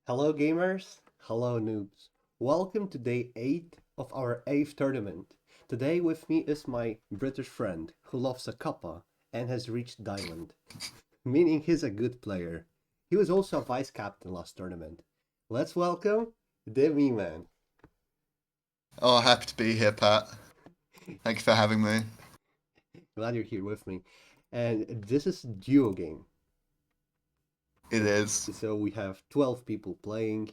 Hello, gamers. Hello, noobs. Welcome to day 8 of our 8th tournament. Today with me is my British friend who loves a cuppa and has reached Diamond, meaning he's a good player. He was also a vice captain last tournament. Let's welcome themeeman. Oh, happy to be here, Pat. Thank you for having me. Glad you're here with me. And this is duo game. It is. So we have 12 people playing.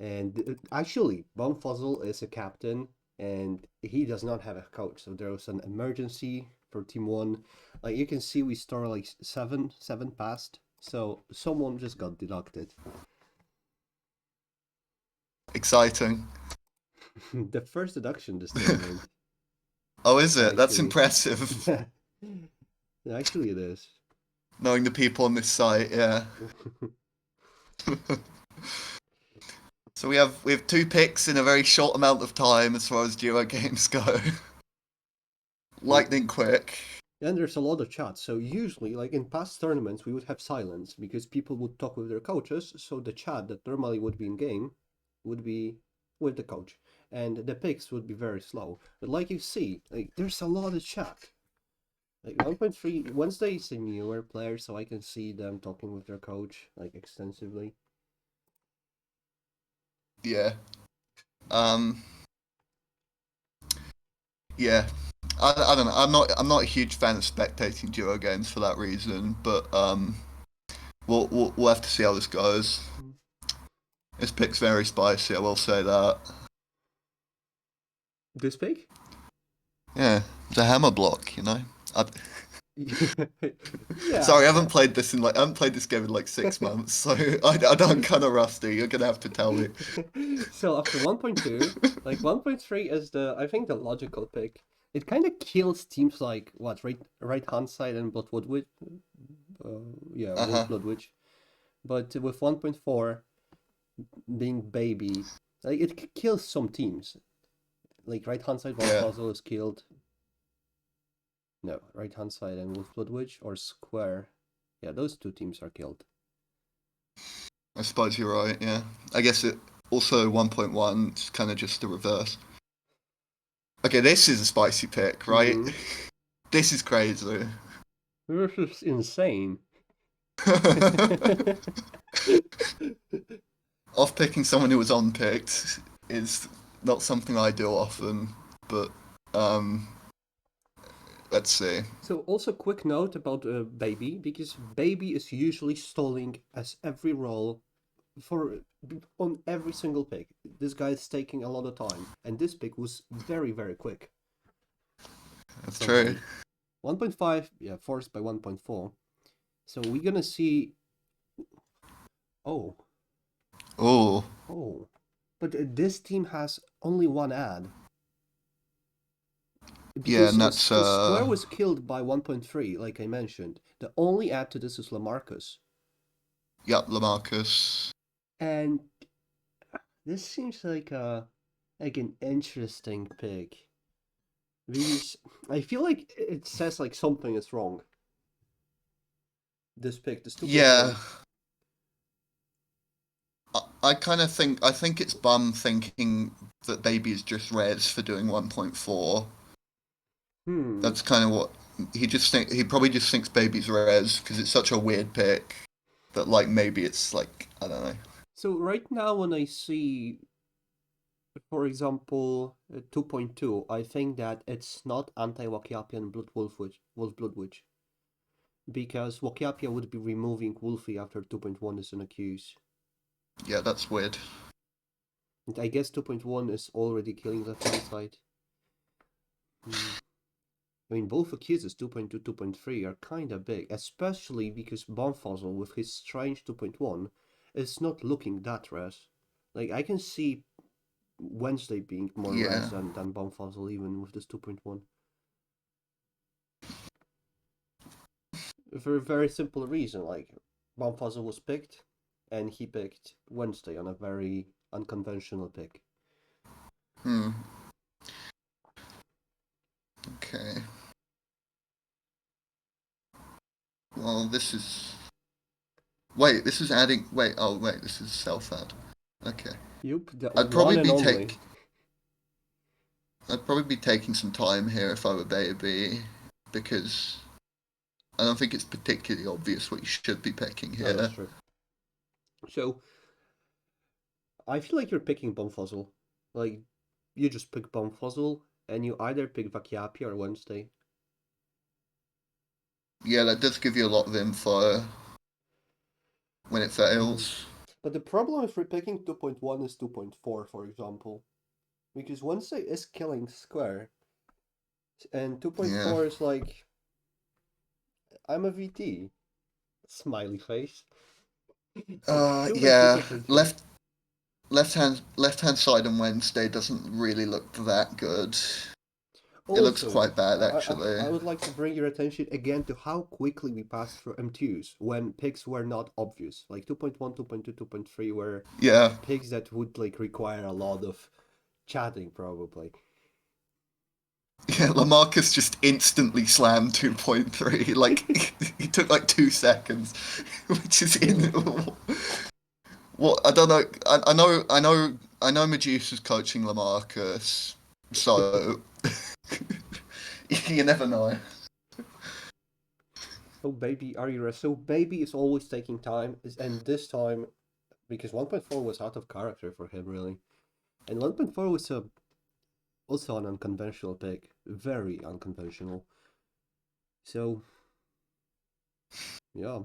And actually, Bonfuzzle is a captain, and he does not have a coach. So there was an emergency for Team One. Like you can see, we start like seven past. So someone just got deducted. Exciting. The first deduction this tournament, Oh, is it? That's actually. impressive. Actually, it is. Knowing the people on this site, yeah. So we have two picks in a very short amount of time as far as duo games go. Lightning quick. And there's a lot of chat. So usually, like in past tournaments, we would have silence because people would talk with their coaches. So the chat that normally would be in game would be with the coach, and the picks would be very slow. But like you see, like there's a lot of chat. Like 1.3 Wednesday is a newer player, so I can see them talking with their coach like extensively. Yeah. Um. Yeah. I don't know. I'm not a huge fan of spectating duo games for that reason, but we'll have to see how this goes. Mm. This pick's very spicy. I will say that. This pick? Yeah, it's a hammer block, I, Yeah. sorry, I haven't played this game in like 6 months, so I'm kind of rusty. You're gonna have to tell me. So after 1.2, like 1.3 is I think the logical pick. It kind of kills teams like what right hand side and Bloodwood, yeah, Uh Wolf huh. Bloodwitch. But with 1.4 being baby, like it kills some teams. Like right hand side, one Yeah, puzzle is killed. No, right hand side and Wolf Bloodwitch or Square. Yeah, those two teams are killed. I suppose you're right. Yeah, I guess it also 1.1. It's kind of just the reverse. Okay, this is a spicy pick, right? Mm-hmm. This is crazy. This is insane. Off picking someone who was unpicked is not something I do often, but um, let's see. So also quick note about Baby, because Baby is usually stalling as every roll for on every single pick. This guy is taking a lot of time, and this pick was very quick. That's So true. 1.5, yeah, forced by 1.4. So we're gonna see. Oh, Oh, oh, but this team has only one ad yeah, because and that's Square was killed by 1.3, like I mentioned. The only add to this is Lamarcus. yep, Lamarcus. And this seems like an interesting pick because I feel like it says like something is wrong. This pick, this Yeah, 2.1. I think it's bum thinking that baby is just res for doing 1.4. Hmm. That's kind of what he probably just thinks baby's res because it's such a weird pick that like maybe it's like I don't know. So right now when I see, for example, 2.2, I think that it's not anti-Wakiapian Blood Wolf Witch, Wolf Blood Witch, because Wakiapia would be removing Wolfie after 2.1 is an accuse. Yeah, that's weird. And I guess 2.1 is already killing left hand side. Hmm. I mean, both accuses 2.2, 2.3 are kinda big, especially because Bonfossil with his strange 2.1 is not looking that res. Like, I can see Wednesday being more res Yeah, than Bonfossil even with this 2.1. For a very simple reason, like, Bonfossil was picked, and he picked Wednesday on a very unconventional pick. hmm. Okay. Well, this is Wait, this is adding. Wait, oh wait, this is self-add. Okay. Yup, the I'd one probably and be only. take. I'd probably be taking some time here if I were baby, because I don't think it's particularly obvious what you should be picking No, that's here. true. So I feel like you're picking Bumfuzzle. Like you just pick Bumfuzzle, and you either pick Vakiapi or Wednesday. Yeah, that does give you a lot of info when it Mhm. fails. But the problem with repicking 2.1 is 2.4, for example, because Wednesday is killing Square, and Yeah. 2.4 is like I'm a VT. Smiley face. Too many Yeah. different things. Left hand side on Wednesday doesn't really look that good. It looks Also, quite bad I, actually. I would like to bring your attention again to how quickly we passed through M2s when picks were not obvious. Like 2.1, 2.2, 2.3 were Yeah. picks that would like require a lot of chatting probably. Yeah, Lamarcus just instantly slammed 2.3. Like he took like 2 seconds, which is in. What I don't know. I know. Medusa's coaching Lamarcus, so you never know. Oh baby, are you ready? So baby is always taking time, and this time because 1.4 was out of character for him really, and 1.4 was also an unconventional pick, very unconventional. So yeah,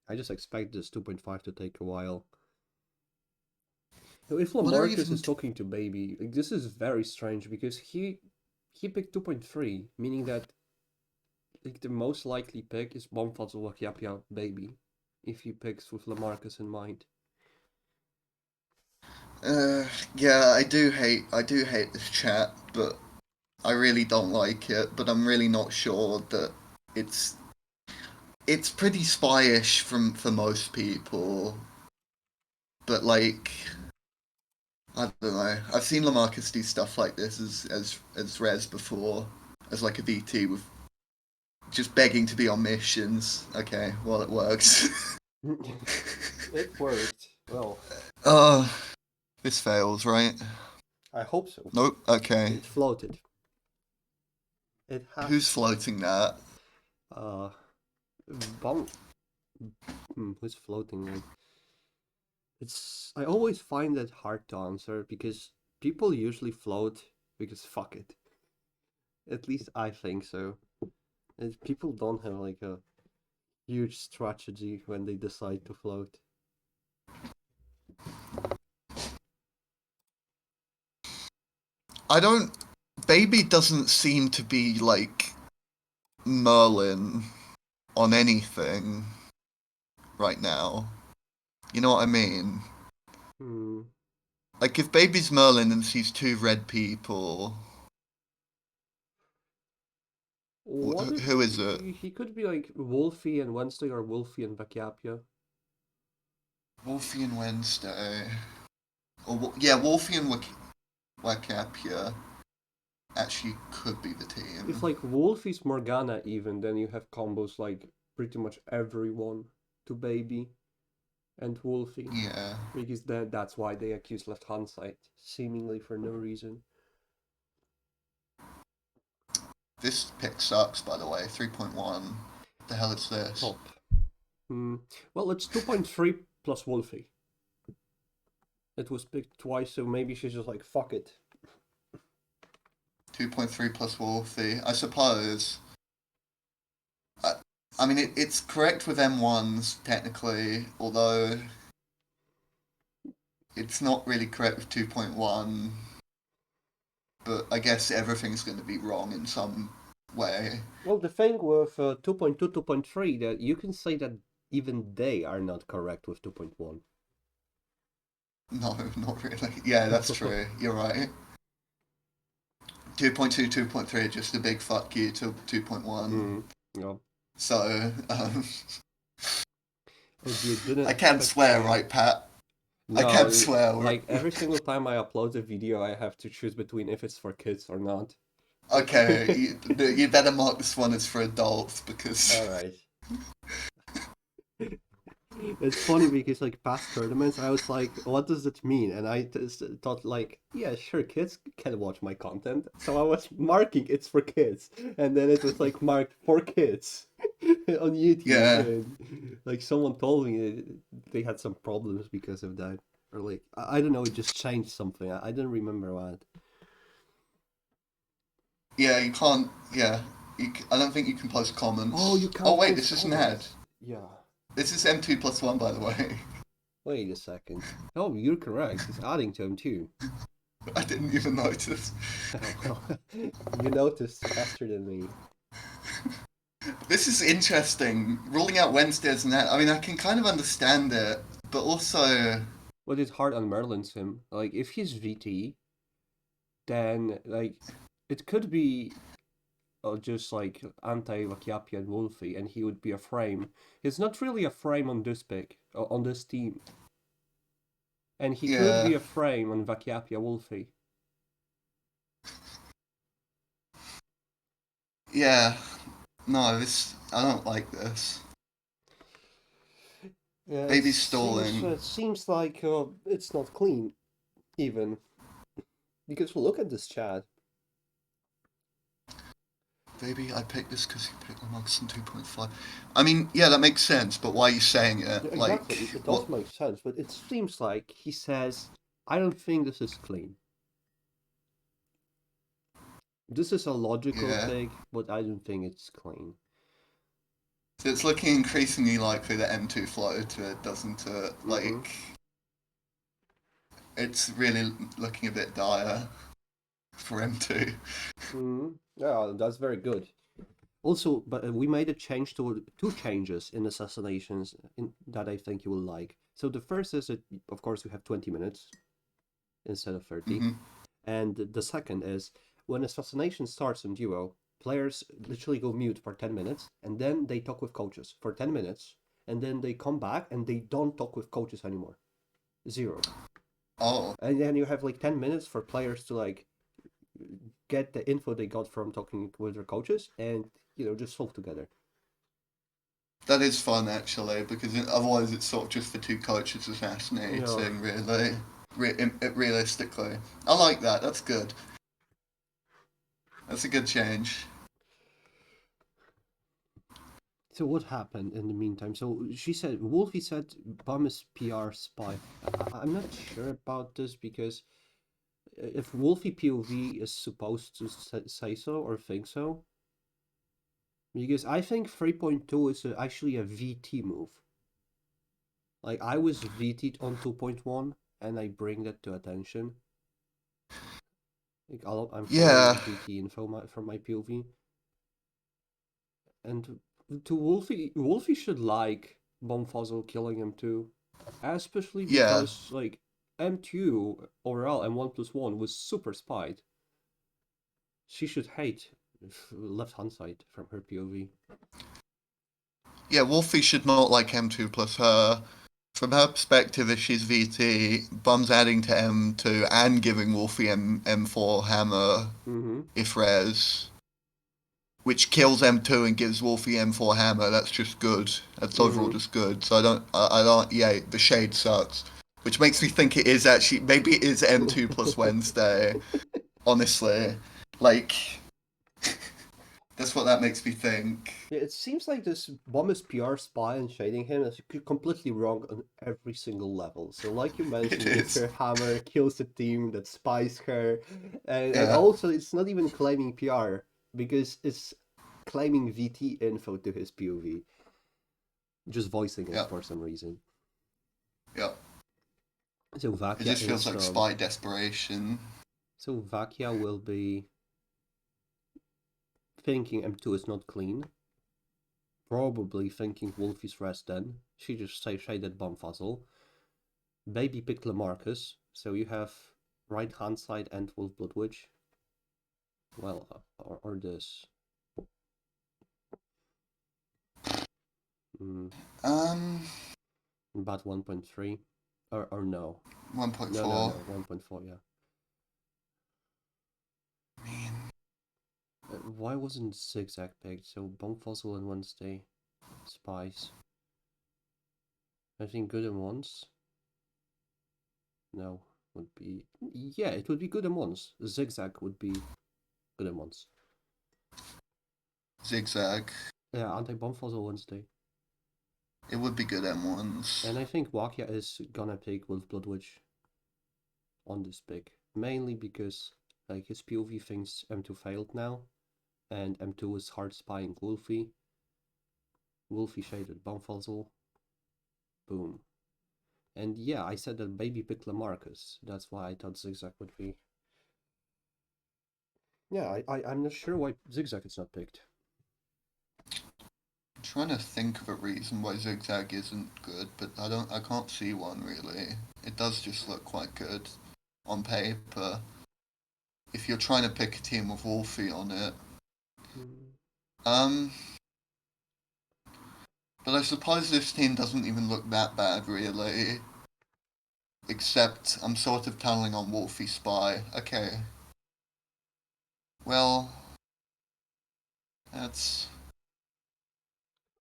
I just expect this 2.5 to take a while. So if What are Lamarcus even? is talking to baby, like, this is very strange because he picked 2.3, meaning that like the most likely pick is Bonfazol Wakiapia baby, if he picks with Lamarcus in mind. Uh, yeah, I do hate this chat, but I really don't like it. But I'm really not sure that it's it's pretty spyish from for most people. But like, I don't know. I've seen Lamarcus do stuff like this as Res before, as like a VT with just begging to be on missions. Okay, well it works. It worked. Well, Oh, this fails, right? I hope so. Nope. Okay. It floated. It has Who's to float. floating that? Uh, Bon. Who's floating it? It's. I always find that hard to answer because people usually float because fuck it. At least I think so. And people don't have like a huge strategy when they decide to float. I don't. Baby doesn't seem to be like Merlin on anything right now. You know what I mean? Hmm. Like if Baby's Merlin and sees two red people, What if who is it? he could be like Wolfie and Wednesday or Wolfie and Vakiapia? Wolfie and Wednesday. Or yeah, Wolfie and Wakapia actually could be the If team. like Wolfie's Morgana even, then you have combos like pretty much everyone to Baby and Wolfie. Yeah. Because that's why they accuse left hand side, seemingly for no reason. This pick sucks, by the way. 3.1. What the hell is this? Top. Hmm. Well, it's 2.3 plus Wolfie. It was picked twice, so maybe she's just like, fuck it. 2.3 plus Wolfie. I suppose. I, I mean, it's correct with M1s, technically, although it's not really correct with 2.1. But I guess everything's going to be wrong in some way. Well, the thing with 2.2, 2.3, that you can say that even they are not correct with 2.1. No, not really. Yeah, that's true. You're right. 2.2, 2.3 are just a big fuck you to 2.1. Yeah. So, Oh, you I didn't can't expect. swear, right, Pat? I can't No, swear. like every single time I upload a video, I have to choose between if it's for kids or not. Okay, you better mark this one as for adults because All right. It's funny because like past tournaments, I was like, "What does it mean?" And I just thought like, "Yeah, sure, kids can watch my content." So I was marking it's for kids, and then it was like marked for kids on YouTube, Yeah, and like someone told me they had some problems because of that, or like I don't know, it just changed something. I didn't remember what. yeah, you can't. Yeah, I don't think you can post Oh, you comments. Oh can't wait, post this is an ad. comments. Yeah. This is M2+1, by the way. Wait a second. Oh, you're correct. He's adding to him too. I didn't even notice. Oh, well, you noticed faster than me. This is interesting. Ruling out Wednesday as an ad. I mean, I can kind of understand it, but also, What is hard on Merlin's him? Like, if he's VT, then like it could be just like anti-Vakiapi and Wolfie, and he would be a frame. He's not really a frame on this pick, on this team, and he could yeah, be a frame on Vakiapi Wolfie. yeah. No, this. I don't like this. Yeah, Baby's stalling. it seems like it's not clean even because look at this chat. Baby, I picked this because you picked Amongst 2.5. I mean, yeah, that makes sense, but why are you saying Yeah, it? exactly, Like, it does what? make sense, but it seems like he says, "I don't think this is clean." This is a logical Yeah. pick, but I don't think it's clean. So it's looking increasingly likely that M2 floated to it, doesn't it? Mm-hmm. Like, it's really looking a bit dire for M2. Mm-hmm. Yeah, that's very good. Also, but we made a change to two changes in assassinations that I think you will like. So the first is that, of course, we have 20 minutes instead of 30. Hmm. And the second is when assassination starts in duo, players literally go mute for 10 minutes and then they talk with coaches for 10 minutes and then they come back and they don't talk with coaches anymore. Zero. Oh, And then you have like 10 minutes for players to like get the info they got from talking with their coaches and just solve together. that is fun actually, because otherwise it's sort of just the two coaches Yeah. assassinating, really. Realistically. I like that, that's good. That's a good change. So what happened in the meantime? So she said, Wolfie said, Bum is PR spy. I'm not sure about this because if Wolfie POV is supposed to say so or think so, because I think 3.2 is actually a VT move. Like I was VT'd on 2.1 and I bring that to attention. Like I'm following Yeah, VT info from my POV. And to Wolfie should like Bonfuzzle killing him too. Especially yeah. because like M2 overall and 1+1 was super spied. She should hate left hand side from her POV. Yeah, Wolfie should not like M2 plus her. From her perspective, if she's VT, Bum's adding to M2 and giving Wolfie M4 hammer Mm-hmm. if res, which kills M2 and gives Wolfie M4 hammer. That's just good. That's overall Mm-hmm. just good. So I don't. Yeah, the shade sucks, which makes me think it is actually maybe it is M2 plus Wednesday. Honestly, like that's what that makes me think. Yeah, it seems like this bomb is PR spy and shading him is completely wrong on every single level. So, like you It mentioned, gives is. her hammer, kills the team that spies her, and Yeah. also it's not even claiming PR because it's claiming VT info to his POV, just voicing it Yeah. for some reason. Yeah. So It Vakia just feels is like spy desperation. so Vakia will be thinking M2 is not clean, probably thinking Wolf is rest then. She just say shaded bomb fuzzle. Baby picked Lamarcus, so you have right hand side and Wolf Blood Witch. Well, or this. Mm, Um, Bat 1.3. Or no. No, 1.4. no, 1.4, yeah. Man. Why wasn't Zigzag picked? So Bomb Fossil and Wednesday. Spice. I think good and once. No, would be yeah, it would be good and once. Zigzag would be good and once. Zigzag. Yeah, anti-bomb Fossil Wednesday. It would be good M1s. And I think Wakia is gonna pick Wolf Blood Witch on this pick. Mainly because like his POV thinks M2 failed now, and M2 is hard spying Wolfie. Wolfie shaded Bomb Fossil. Boom. And yeah, I said that baby picked Lamarcus. That's why I thought Zigzag would be. Yeah, I'm not sure why Zigzag is not picked. I'm trying to think of a reason why Zigzag isn't good, but I can't see one really. It does just look quite good on paper. If you're trying to pick a team with Wolfie on it. Mm. Um, but I suppose this team doesn't even look that bad really. Except I'm sort of tunneling on Wolfie Spy. Okay. Well, that's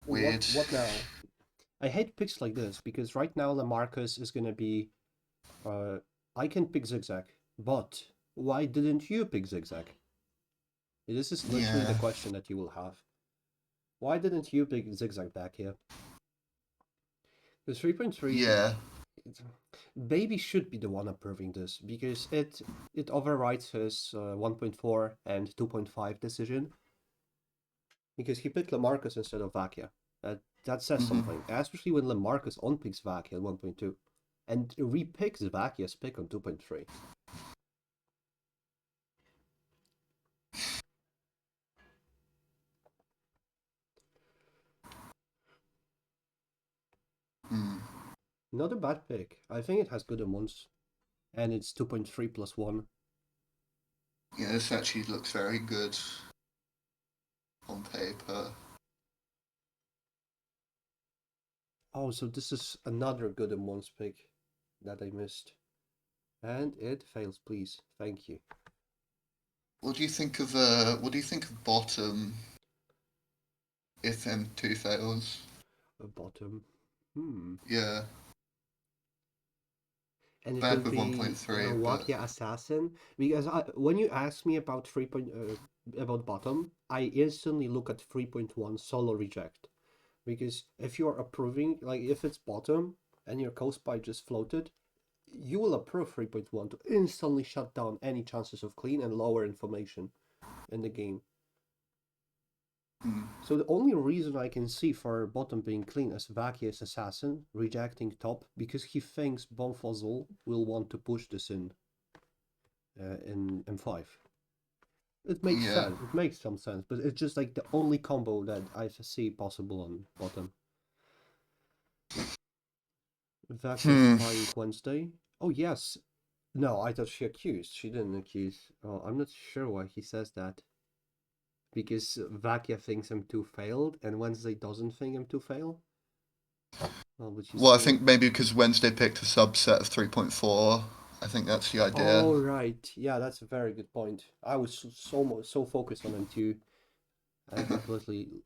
weird. What now? I hate picks like this because right now Lamarcus is gonna be I can pick Zigzag, but why didn't you pick Zigzag? This is literally the Yeah. question that you will have. Why didn't you pick Zigzag back here? The 3.3 Yeah. Baby should be the one approving this because it overrides his 1.4 and 2.5 decision because he picked Lamarcus instead of Vakia. That says Mm-hmm. something, especially when Lamarcus unpicks Vakia at 1.2 and repicks Vakia's pick on 2.3. Mm. Not a bad pick. I think it has good amounts, and it's 2.3 plus 1. Yeah, this actually looks very good on paper. Oh, so this is another good amounts pick that I missed. And it fails, please. Thank you. What do you think of bottom if M2 fails? A bottom. Hmm. Yeah. And it will Bad with be 1.3, but Wakia Assassin because when you ask me about about bottom, I instantly look at 3.1 solo reject because if you're approving like if it's bottom and your co-spy just floated, you will approve 3.1 to instantly shut down any chances of clean and lower information in the game. mm, So the only reason I can see for bottom being clean is Vakia's Assassin rejecting top because he thinks Bonfazol will want to push this in M5. It makes yeah. sense. It makes some sense, but it's just like the only combo that I see possible on bottom. Vakia Hmm. spying Wednesday. Oh yes. No, I thought she accused. She didn't accuse. Oh, I'm not sure why he says that. Because Vakia thinks M2 failed, and Wednesday doesn't think M2 failed. Well, but she's Well, I still. think maybe because Wednesday picked a subset of 3.4. I think that's the idea. Oh right, yeah, that's a very good point. I was so focused on M2, I completely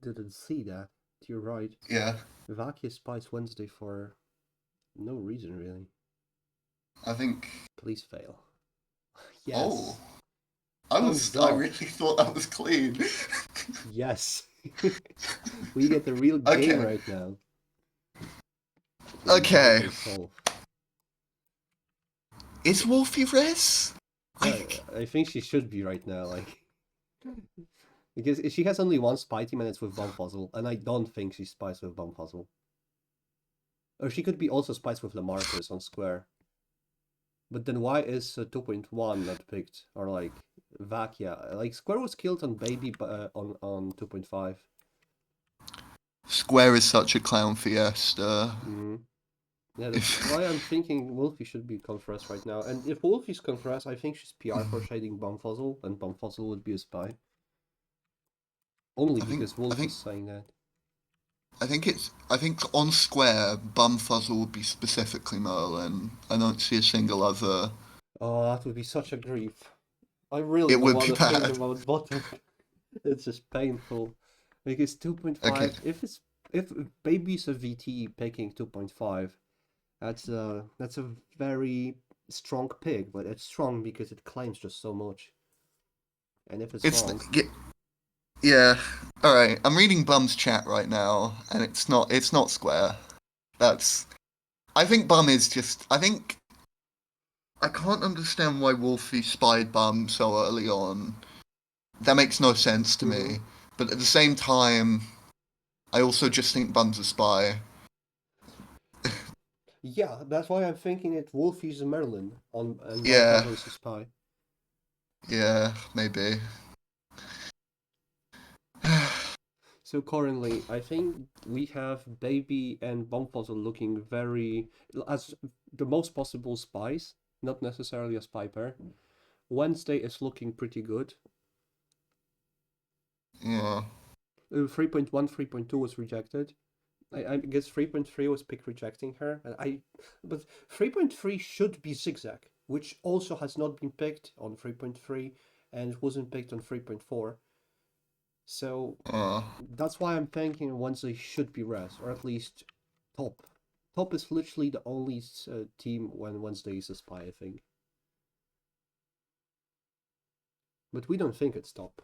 didn't see that. You're right. Yeah. Vakia spies Wednesday for no reason really. I think. Please fail. Oh. Yes. I Thumbs was. I up. really thought that was clean. Yes. We get the real game Okay. right now. Please, Okay. okay, solve. Is Wolfie Res? I. Yeah, I think she should be right now, like because she has only one spy team and it's with Bumfuzzle, and I don't think she spies with Bumfuzzle. Or she could be also spies with Lamarcus on Square. But then why is 2.1 not picked? Or like Vakia? Like Square was killed on Baby on 2.5. Square is such a clown fiesta. Mm-hmm. Yeah, that's why I'm thinking Wolfie should be Confess right now. And if Wolfie's Confess, I think she's PR for shading Bumfuzzle, and Bumfuzzle would be a spy. Only I think. because I Wolf is think. saying that. I think it's. I think on Square, Bumfuzzle would be specifically Merlin. I don't see a single other. Oh, that would be such a grief. I really It don't would want be to think bad. about bottom. It's just painful. Because Okay. 2.5, if it's if baby's a VT picking 2.5, that's a very strong pick, but it's strong because it claims just so much. And if it's It's wrong, yeah, yeah. All right, I'm reading Bum's chat right now, and it's not square. That's I think Bum is just I think I can't understand why Wolfie spied Bum so early on. That makes no sense to hmm me. But at the same time, I also just think Bum's a spy. yeah, that's why I'm thinking it Wolfie's a Merlin on and Yeah, Bonfazo is a spy. yeah, maybe. So currently, I think we have Baby and Bonfazo looking very as the most possible spies, not necessarily a spy pair. Wednesday is looking pretty good. Yeah. 3.1, 3.2 was rejected. I guess 3.3 was pick rejecting her. But 3.3 should be Zigzag, which also has not been picked on 3.3 and wasn't picked on 3.4. So Uh, that's why I'm thinking Wednesday should be Res, or at least Top. Top is literally the only team when Wednesday is a spy, I think. But we don't think it's Top.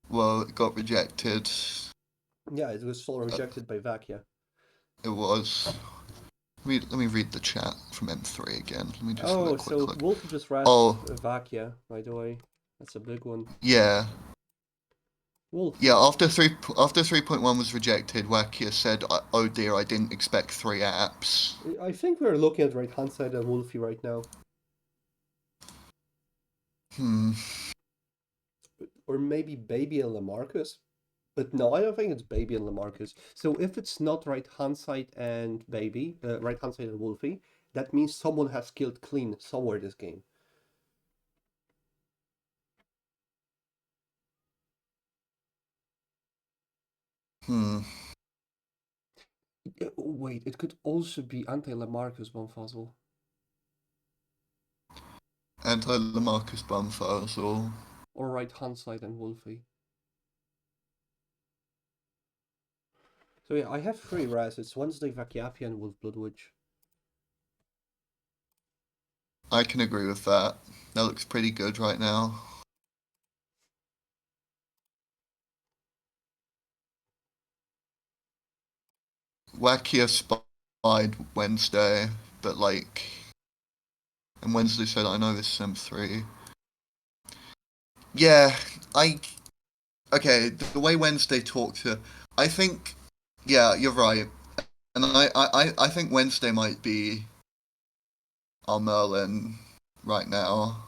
well, it got rejected. Yeah, it was still Uh, rejected by Vakia. it was. Let me read the chat from M3 again. Let me just have a Oh, quick so look. Wolfie just Res Oh, Vakia, by the way. That's a big one. yeah. Yeah, Wolfie. after 3.1 was rejected, Wakia said, "Oh dear, I didn't expect three apps." I think we're looking at right hand side and Wolfie right now. Hmm. Or maybe Baby and Lamarcus. But no, I don't think it's Baby and Lamarcus. So if it's not right hand side and Baby, right hand side and Wolfie, that means someone has killed clean somewhere this game. Hmm. Wait, it could also be anti Lamarcus Bonfazzle. Anti-Lamarcus Bumfuzzle. Or right hand side and Wolfie. So yeah, I have three res. It's Wednesday, Vakiapi, and Wolf Blood Witch. I can agree with that. That looks pretty good right now. Wakia spied Wednesday, but and Wednesday said, "I know this is M3." Yeah, I okay. The way Wednesday talked to, I think, yeah, you're right, and I think Wednesday might be our Merlin right now.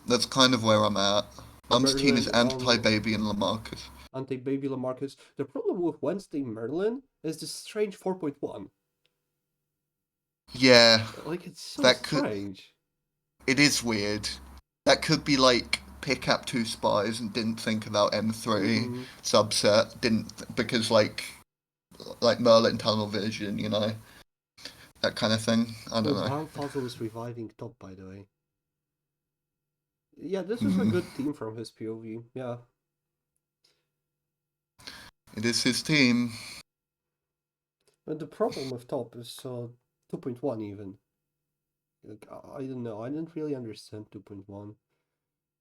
That's kind of where I'm at. Mum's team is Merlin on anti-baby and Lamarcus. anti Baby Lamarcus. The problem with Wednesday Merlin is this strange 4.1. Yeah, Like, it's so that could. strange. It is weird. That could be like pick up two spies and didn't think about M3 Mm-hmm. subset. Didn't because like Merlin tunnel vision, that kind of thing. I Oh, don't know. Banfazl is reviving top, by the way. Yeah, this is a Hmm. good team from his POV. Yeah. It is his team. But the problem with top is 2.1 even. Like, I don't know. I didn't really understand 2.1.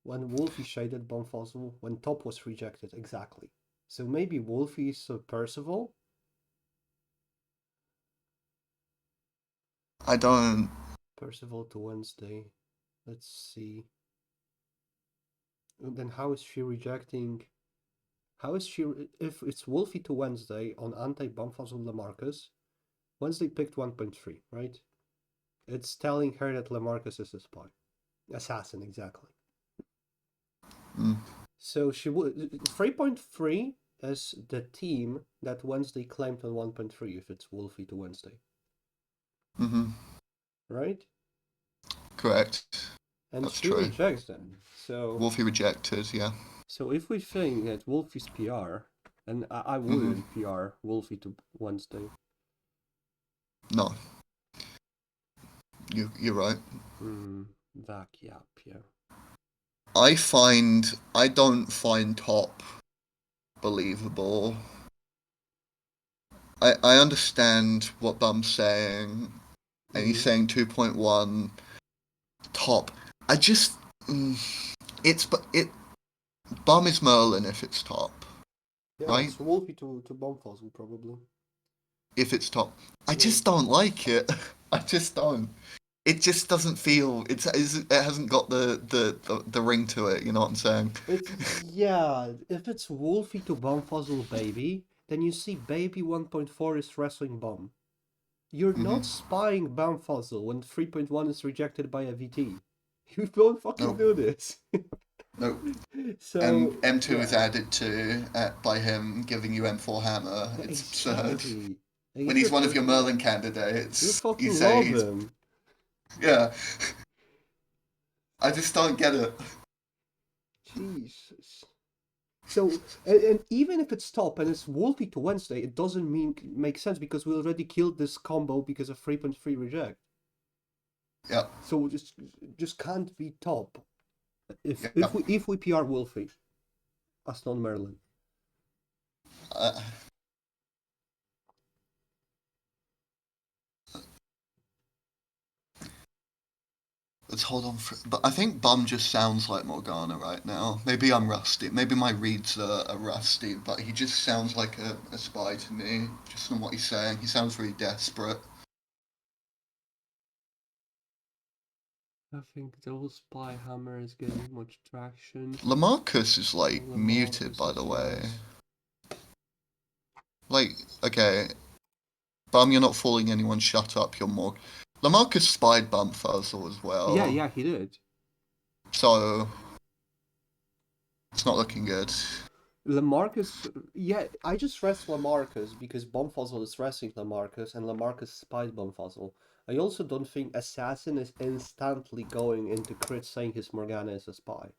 When Wolfie shaded Banfazl, when top was rejected, exactly. So maybe Wolfie's Percival? I don't. Percival to Wednesday. Let's see. And then how is she rejecting? How is she? If it's Wolfie to Wednesday on anti Banfazl Lamarcus, Wednesday picked 1.3, right? It's telling her that Lamarcus is a spy. Assassin, exactly. Mm, So she would 3.3 is the team that Wednesday claimed on 1.3 if it's Wolfie to Wednesday, hmm right? Correct. And That's she true. rejects them. So Wolfie rejected. Yeah. if we think that Wolfie's PR, and I hmm wouldn't PR Wolfie to Wednesday. No, you're right. Back, yeah. I don't find top believable. I understand what Bum's saying, and he's Hmm. saying 2.1 top. I just it's it Bum is Merlin if it's top, Yeah, right? it's Wolfie to Bombfossil probably. If it's top, I Yeah. just don't like it. I just don't. It just doesn't feel it hasn't got the ring to it. You know what I'm saying? It's yeah. If it's Wolfie to Bombfossil Baby, then you see Baby 1.4 is wrestling Bomb. You're Hmm. not spying Bombfossil when 3.1 is rejected by a VT. You don't fucking No, do this. no. So M2 is yeah, added to by him giving you M4 hammer. yeah, It's absurd. exactly. Like, When if he's you're one of your yeah, Merlin you candidates, you fucking say love he's him. yeah. I just don't get it. Jesus. So and even if it's top and it's Wolfie to Wednesday, it doesn't make sense because we already killed this combo because of 3.3 reject. Yeah, So just can't be top if yeah. we PR Wolfie as non Merlin. Uh, let's hold on for. But I think Bum just sounds like Morgana right now. Maybe I'm rusty. Maybe my reads are rusty. But he just sounds like a spy to me, just from what he's saying. He sounds really desperate. I think Double Spy Hammer is getting much traction. Lamarcus is like muted, Lamarcus by is the way. yes. Like, okay, Bum, you're not fooling anyone. Shut up. You're more. Lamarcus spied Bum Fuzzle as Yeah, well, yeah, he did. so it's not looking good. Lamarcus, yeah, I just rest Lamarcus because Bonfuzzle is resting Lamarcus and Lamarcus spies Bonfuzzle. I also don't think Assassin is instantly going into crit saying his Morgana is a spy.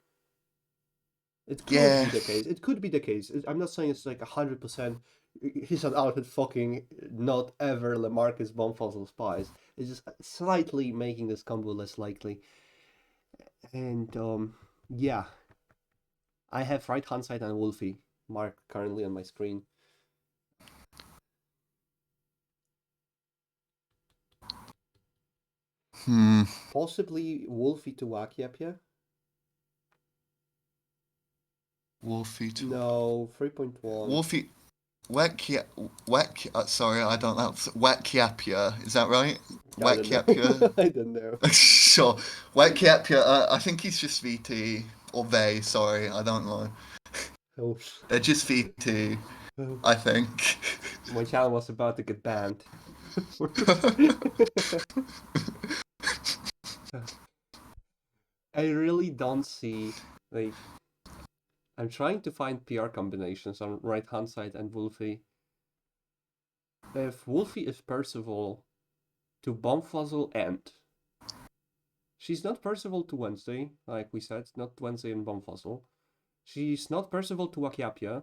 It could Yeah, be the case. It could be the case. I'm not saying it's like 100%. He's an outfit fucking not ever Lamarcus Bonfuzzle spies. It's just slightly making this combo less likely. And yeah, I have right hand side and Wolfie marked currently on my screen. hmm. Possibly Wolfie to Wakiapia? Wolfie to No, 3.1. Wolfie. Sorry, I don't know. Wekyapia, is that right? I don't know. Wekyapia? I don't know. Sure. Wekyapia, I think he's just VT. Or they, sorry, I don't know. Oh, They're just VT, oh. I think. My channel was about to get banned. I really don't see, like, I'm trying to find PR combinations on right hand side and Wolfie. If Wolfie is Percival to Bombfuzzle and she's not Percival to Wednesday, like we said, not Wednesday and Bombfuzzle. She's not Percival to Wakiapia,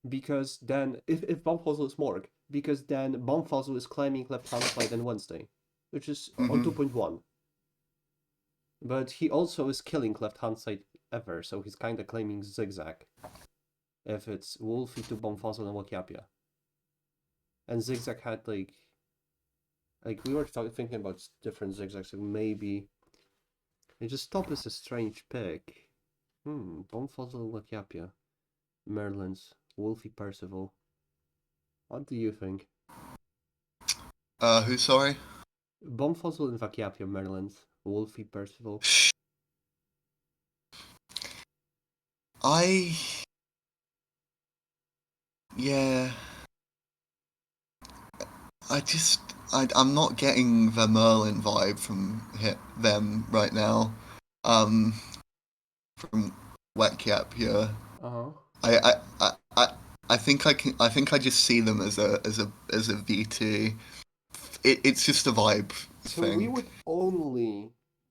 because then if Bombfuzzle is Morg, because then Bombfuzzle is claiming left hand side on Wednesday, which is on Hmm. 2.1. But he also is killing left hand side ever, so he's kinda claiming zigzag. If it's Wolfie to Bombfuzzle and Wakiapia. And zigzag had like we were thinking about different zigzags, so maybe it just top is a strange pick. Bombfuzzle Wakiapia. Merlin's Wolfie Percival. What do you think? Who, sorry? Bombfuzzle and Vakiapia Merlin's Wolfie Percival. I. Yeah. I just. I'm not getting the Merlin vibe from them right now. Um, from Wekyapia. Uh-huh. I, I, I, I I think I can. I think I just see them as a VT. It's just a vibe So we thing. would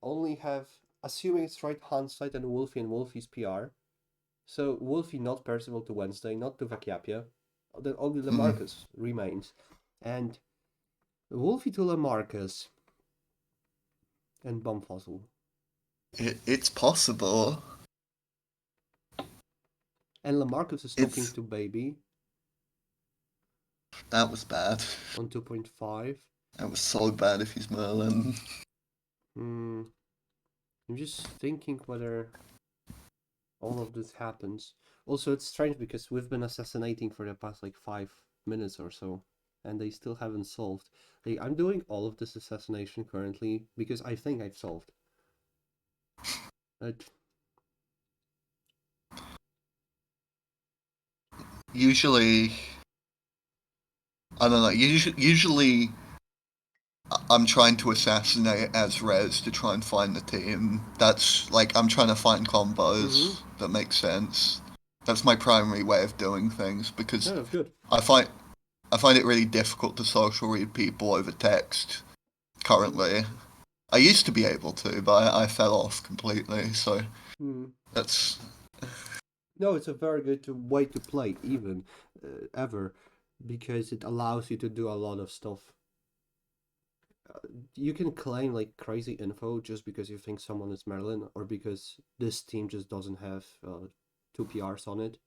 only have assuming it's right hand side and Wolfie's PR. So Wolfie not Percival to Wednesday, not to Vakiapia. Then only Mm. Lamarcus remains. And Wolfie to Lamarcus and Bombfuzzle. It's possible. And Lamarcus is talking It's to Baby that was bad. on 2.5. That was so bad if he's Merlin. Hmm. I'm just thinking whether all of this happens. Also, it's strange because we've been assassinating for the past like 5 minutes or so, and they still haven't solved. Like, I'm doing all of this assassination currently because I think I've solved. But Usually, I don't know. Usually, I'm trying to assassinate as Rez to try and find the team. That's like I'm trying to find mm-hmm. combos that make sense. That's my primary way of doing things because No, that's good. I find I find it really difficult to social read people over text currently. I used to be able to, but I fell off completely. So Mm. that's No, it's a very good way to play, even ever, because it allows you to do a lot of stuff. You can claim like crazy info just because you think someone is Merlin, or because this team just doesn't have two PRs on it.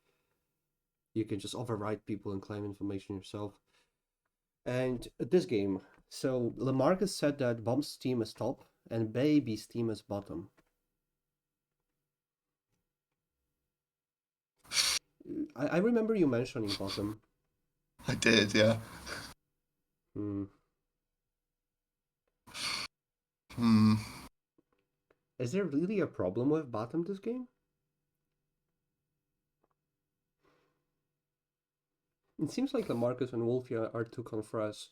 You can just override people and claim information yourself. And this game, so Lamarcus said that Bomb's team is top and Baby's team is bottom. I remember you mentioning bottom. I did, yeah. Hmm. Hmm. Is there really a problem with bottom this game? It seems like Lamarcus and Wolfie are too confess.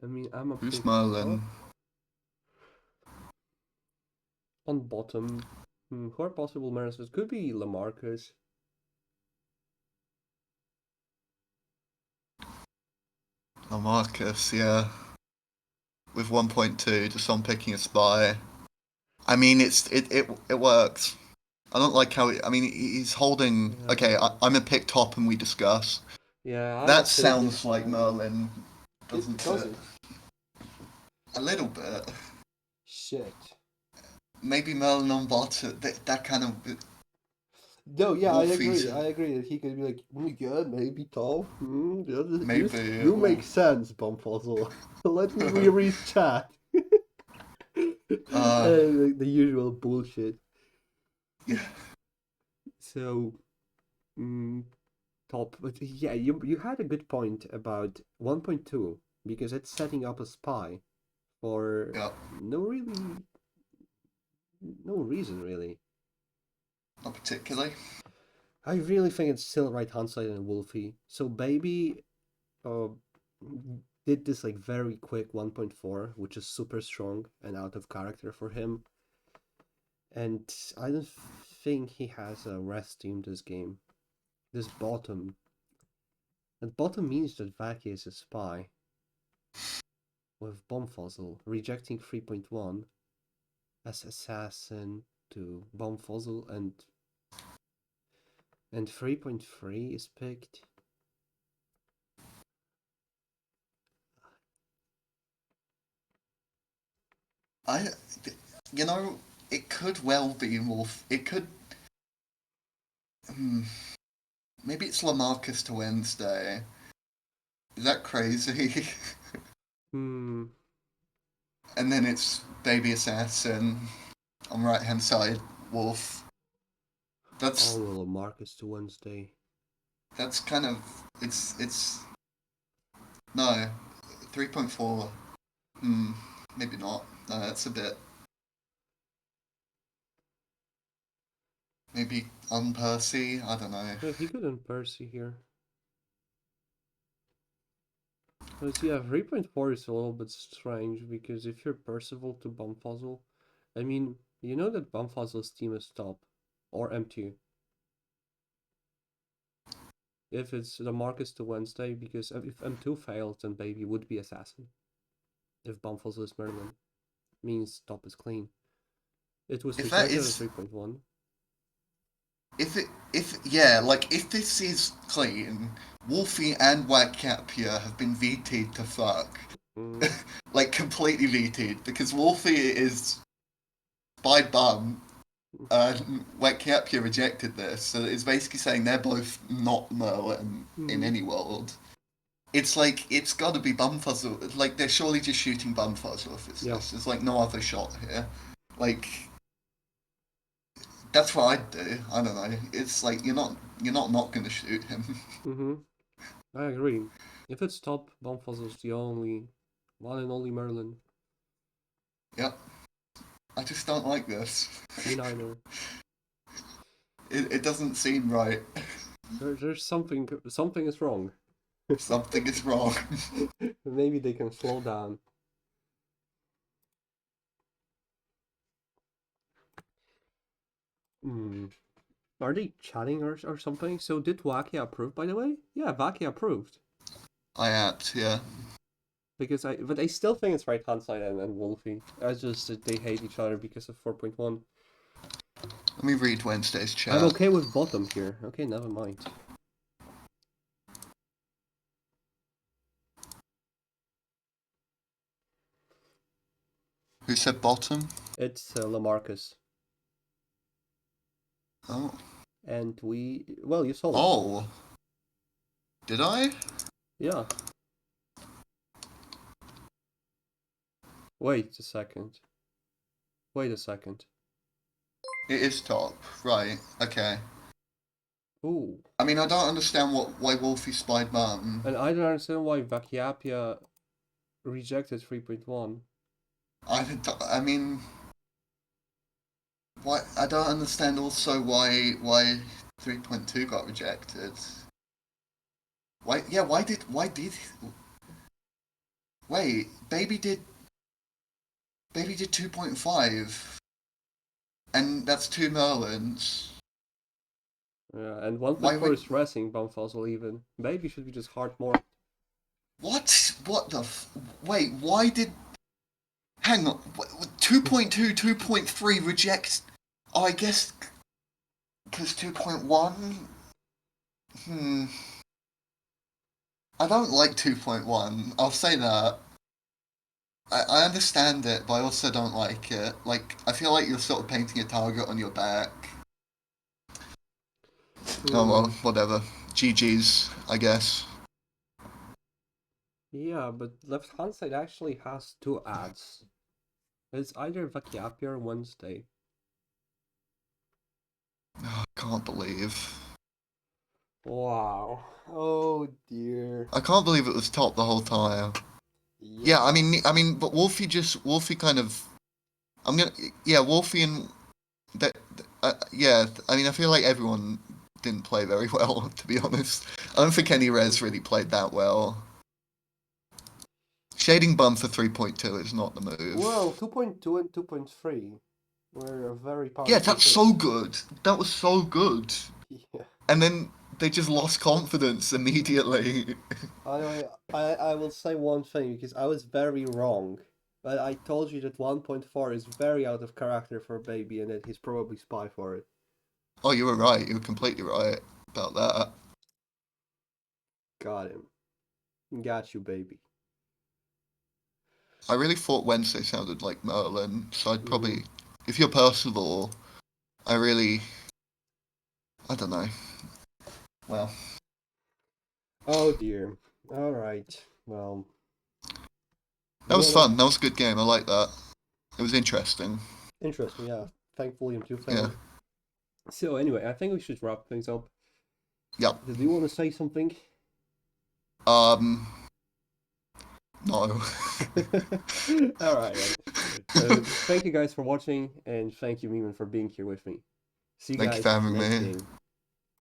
I mean, I'm a Who's pick Merlin? top. On bottom, who are possible Mariners? It could be Lamarcus. Oh, Marcus, yeah. With 1.2, just on picking a spy. I mean, it works. I don't like how I mean, he's holding. Okay, Yeah, I'm a pick top, and we discuss. yeah, I That think sounds it's like Merlin, it doesn't does it? it. A little bit. Shit. Maybe Merlin on bottom. That kind of No, yeah, I Wolfie's agree. I agree that he could be like, yeah, maybe tall. maybe. You Well, make sense, Bumfuzzle. Let me reread chat. uh, The usual bullshit. yeah. So, mm, top. But yeah, you had a good point about 1.2 because it's setting up a spy for Yeah, no really no reason really. not particularly. I really think it's still right hand side and Wolfie. So Baby uh did this like very quick 1.4, which is super strong and out of character for him. And I don't think he has a rest team this game. This bottom. And bottom means that Vaki is a spy with Bomb Fossil, rejecting 3.1 as assassin to Bomb Fossil and 3.3 is picked. I, you know, it could well be Wolf. It could. Hmm, maybe it's Lamarcus to Wednesday. Is that crazy? Hmm. And then it's Baby Assassin on right hand side, Wolf. Oh That's well, Marcus to Wednesday. that's kind of it's no 3.4. Hmm, maybe not. No, that's a bit maybe on Percy. I don't know. Yeah, he could not Percy here. Because yeah, 3.4 is a little bit strange because if you're Percival to Bumfuzzle, I mean, you know that Bumfuzzle's team is top or M2. If it's the Marcus to Wednesday, because if M2 fails, then Baby would be Assassin. If Bumfuzzle is Merlin, means top is clean. It was If that rejected at is 3.1. if yeah, like if this is clean, Wolfie and Whitecapia have been VT'd to fuck. Mm, Like completely VT'd because Wolfie is Spied Bum, Wetcapia rejected this, so it's basically saying they're both not Merlin in Mm-hmm. any world. It's like, it's gotta be Bumfuzzle. Like, they're surely just shooting Bumfuzzle if it's Yeah. this. There's like no other shot here. Like, that's what I'd do. I don't know. It's like, you're not gonna shoot him. Mm-hmm. I agree. If it's top, Bonfuzzle's the only one and only Merlin. Yep. I just don't like this. Me neither. It doesn't seem right. There's something is wrong. Something is wrong. Maybe they can slow down. Hmm. Are they chatting or something? So did Wacky approve, by the way? Yeah, Wacky approved. I apt, yeah. But I still think it's right hand side and Wolfie. I just that they hate each other because of 4.1. Let me read Wednesday's chat. I'm okay with bottom here. Okay, never mind. Who said bottom? It's Lamarcus. Oh. And well, you saw it. Oh. Did I? Yeah. Wait a second. Wait a second. It is top. Right. Okay. Ooh. I mean, I don't understand why Wolfie spied Mum. And I don't understand why Vakiapia rejected 3.1. I mean, why? I don't understand also why 3.2 got rejected. Why? Yeah. Why did? Wait. Baby did 2.5, and that's two Merlins. Yeah, and Why 1.4 would? is racing Bumfuzzle even. Maybe should be just hard more. What? What the? Wait. Why did? Hang on. 2.2, 2.3 rejects. Oh, I guess because 2.1. Hmm. I don't like 2.1. I'll say that. I understand it, but I also don't like it. Like, I feel like you're sort of painting a target on your back. Oh well, Hmm. whatever. GG's, I guess. Yeah, but left hand side actually has two ads. It's either Vakiapia or Wednesday. Oh, I can't believe. Wow. Oh dear. I can't believe it was top the whole time. Yeah. Yeah, but Wolfie kind of. I'm gonna. Yeah, Wolfie and that. Yeah, I mean, I feel like everyone didn't play very well, to be honest. I don't think any res really played that well. Shading bum for 3.2 is not the move. Well, 2.2 and 2.3 were very Yeah, powerful that's picks. so good. That was so good. Yeah. And then they just lost confidence immediately. I will say one thing because I was very wrong. But I told you that 1.4 is very out of character for Baby and that he's probably spy for it. Oh, you were right. You were completely right about that. Got him. Got you, Baby. I really thought Wednesday sounded like Merlin, so I'd Hmm. probably, if you're Percival, I don't know. Well, Oh dear. Alright. Well, that you was wanna. fun. That was a good game. I like that. It was interesting. Interesting, yeah. Thankfully, I'm 2 Yeah. failed. So, anyway, I think we should wrap things up. Yep. Did you want to say something? Um. No. Alright, then. So, thank you guys for watching, and thank you, Meeman, for being here with me. See you Thank you guys for having next me. game.